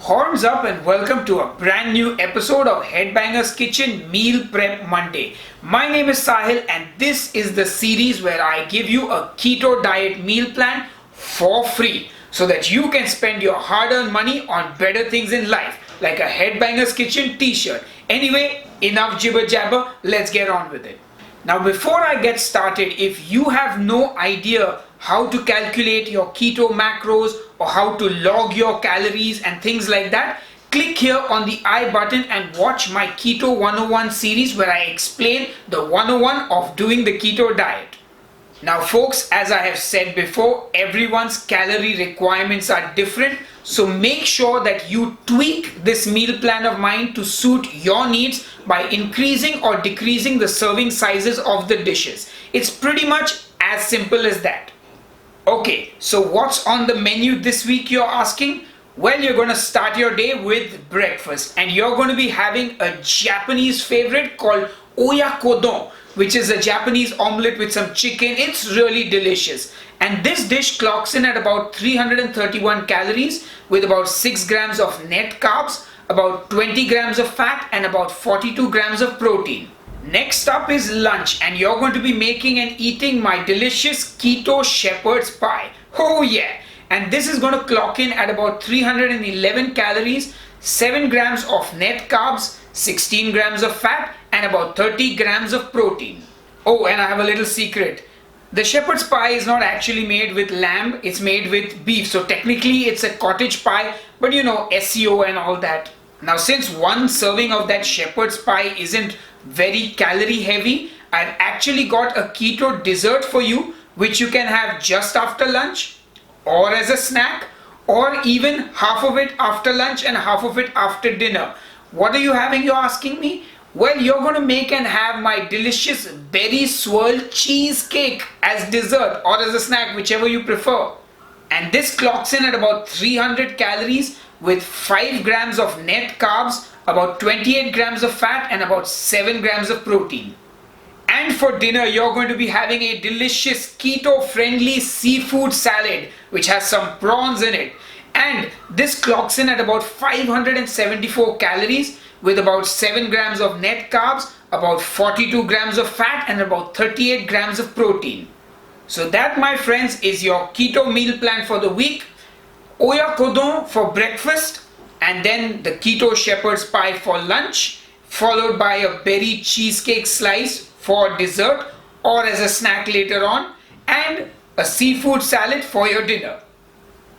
Horns up and welcome to a brand new episode of Headbanger's Kitchen Meal Prep Monday. My name is Sahil and this is the series where I give you a keto diet meal plan for free so that you can spend your hard-earned money on better things in life like a Headbanger's Kitchen t-shirt. Anyway, enough jibber jabber, let's get on with it. Now before I get started, if you have no idea how to calculate your keto macros or how to log your calories and things like that, click here on the I button and watch my Keto 101 series where I explain the 101 of doing the keto diet. Now folks, as I have said before, everyone's calorie requirements are different, so make sure that you tweak this meal plan of mine to suit your needs by increasing or decreasing the serving sizes of the dishes. It's pretty much as simple as that. Okay, so what's on the menu this week, you're asking? Well, you're going to start your day with breakfast and you're going to be having a Japanese favorite called oyakodon, which is a Japanese omelette with some chicken. It's really delicious. And this dish clocks in at about 331 calories with about 6 grams of net carbs, about 20 grams of fat and about 42 grams of protein. Next up is lunch and you're going to be making and eating my delicious keto shepherd's pie. Oh yeah! And this is going to clock in at about 311 calories, 7 grams of net carbs, 16 grams of fat and about 30 grams of protein. Oh, and I have a little secret. The shepherd's pie is not actually made with lamb, it's made with beef. So technically it's a cottage pie, but you know, SEO and all that. Now since one serving of that shepherd's pie isn't very calorie heavy, I've actually got a keto dessert for you which you can have just after lunch or as a snack or even half of it after lunch and half of it after dinner. What are you having, you're asking me? Well, you're going to make and have my delicious berry swirl cheesecake as dessert or as a snack, whichever you prefer. And this clocks in at about 300 calories with 5 grams of net carbs, about 28 grams of fat and about 7 grams of protein. And for dinner, you're going to be having a delicious keto-friendly seafood salad which has some prawns in it. And this clocks in at about 574 calories with about 7 grams of net carbs, about 42 grams of fat and about 38 grams of protein. So that, my friends, is your keto meal plan for the week. Oyakodon for breakfast and then the keto shepherd's pie for lunch, followed by a berry cheesecake slice for dessert or as a snack later on, and a seafood salad for your dinner.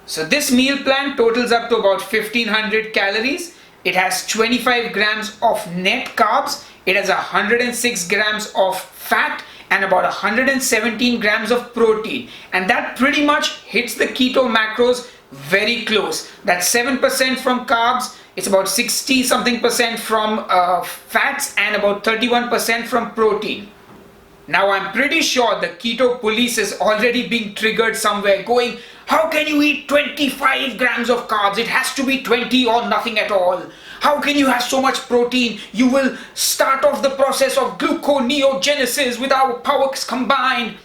So this meal plan totals up to about 1500 calories. It has 25 grams of net carbs, it has 106 grams of fat and about 117 grams of protein, and that pretty much hits the keto macros very close. That's 7% from carbs, it's about 60 something percent from fats and about 31% from protein. Now I'm pretty sure the keto police is already being triggered somewhere going, how can you eat 25 grams of carbs? It has to be 20 or nothing at all. How can you have so much protein? You will start off the process of gluconeogenesis with our powers combined.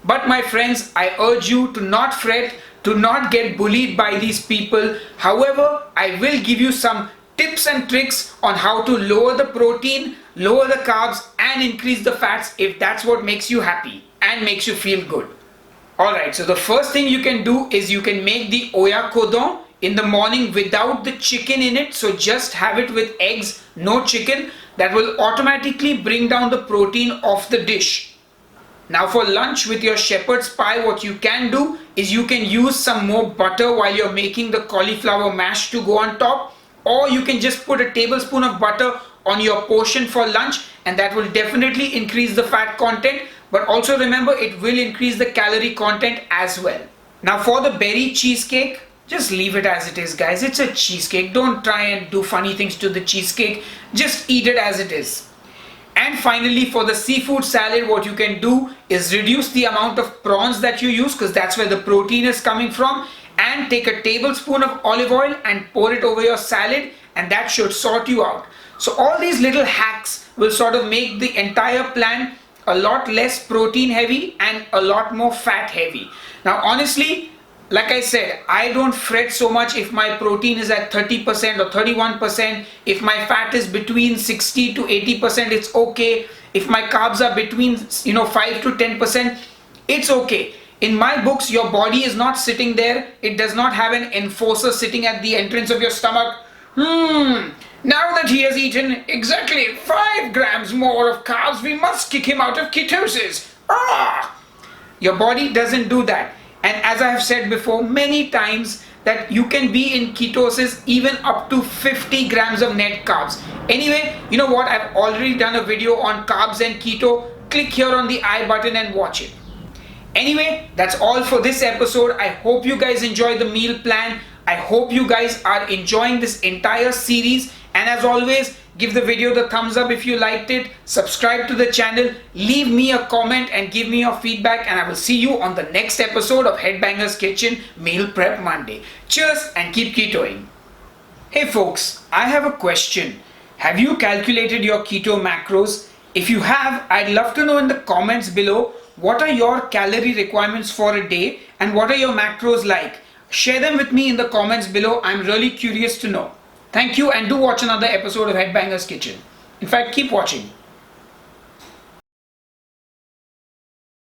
But my friends, I urge you to not fret, to not get bullied by these people. However, I will give you some tips and tricks on how to lower the protein, lower the carbs and increase the fats if that's what makes you happy and makes you feel good. Alright, so the first thing you can do is you can make the oyakodon in the morning without the chicken in it. So just have it with eggs, no chicken. That will automatically bring down the protein of the dish. Now for lunch with your shepherd's pie, what you can do is you can use some more butter while you're making the cauliflower mash to go on top, or you can just put a tablespoon of butter on your portion for lunch and that will definitely increase the fat content, but also remember it will increase the calorie content as well. Now for the berry cheesecake, just leave it as it is, guys. It's a cheesecake. Don't try and do funny things to the cheesecake. Just eat it as it is. And finally, for the seafood salad, what you can do is reduce the amount of prawns that you use because that's where the protein is coming from, and take a tablespoon of olive oil and pour it over your salad and that should sort you out. So all these little hacks will sort of make the entire plan a lot less protein heavy and a lot more fat heavy. Now honestly, like I said, I don't fret so much if my protein is at 30% or 31%. If my fat is between 60 to 80%, it's okay. If my carbs are between 5 to 10%, it's okay. In my books, your body is not sitting there. It does not have an enforcer sitting at the entrance of your stomach. Now that he has eaten exactly 5 grams more of carbs, we must kick him out of ketosis. Your body doesn't do that. And as I have said before many times, that you can be in ketosis even up to 50 grams of net carbs. Anyway, you know what? I've already done a video on carbs and keto. Click here on the I button and watch it. Anyway, that's all for this episode. I hope you guys enjoy the meal plan. I hope you guys are enjoying this entire series. And as always, give the video the thumbs up if you liked it. Subscribe to the channel. Leave me a comment and give me your feedback. And I will see you on the next episode of Headbanger's Kitchen Meal Prep Monday. Cheers and keep ketoing. Hey folks, I have a question. Have you calculated your keto macros? If you have, I'd love to know in the comments below, what are your calorie requirements for a day and what are your macros like? Share them with me in the comments below. I'm really curious to know. Thank you, and do watch another episode of Headbanger's Kitchen. In fact, keep watching.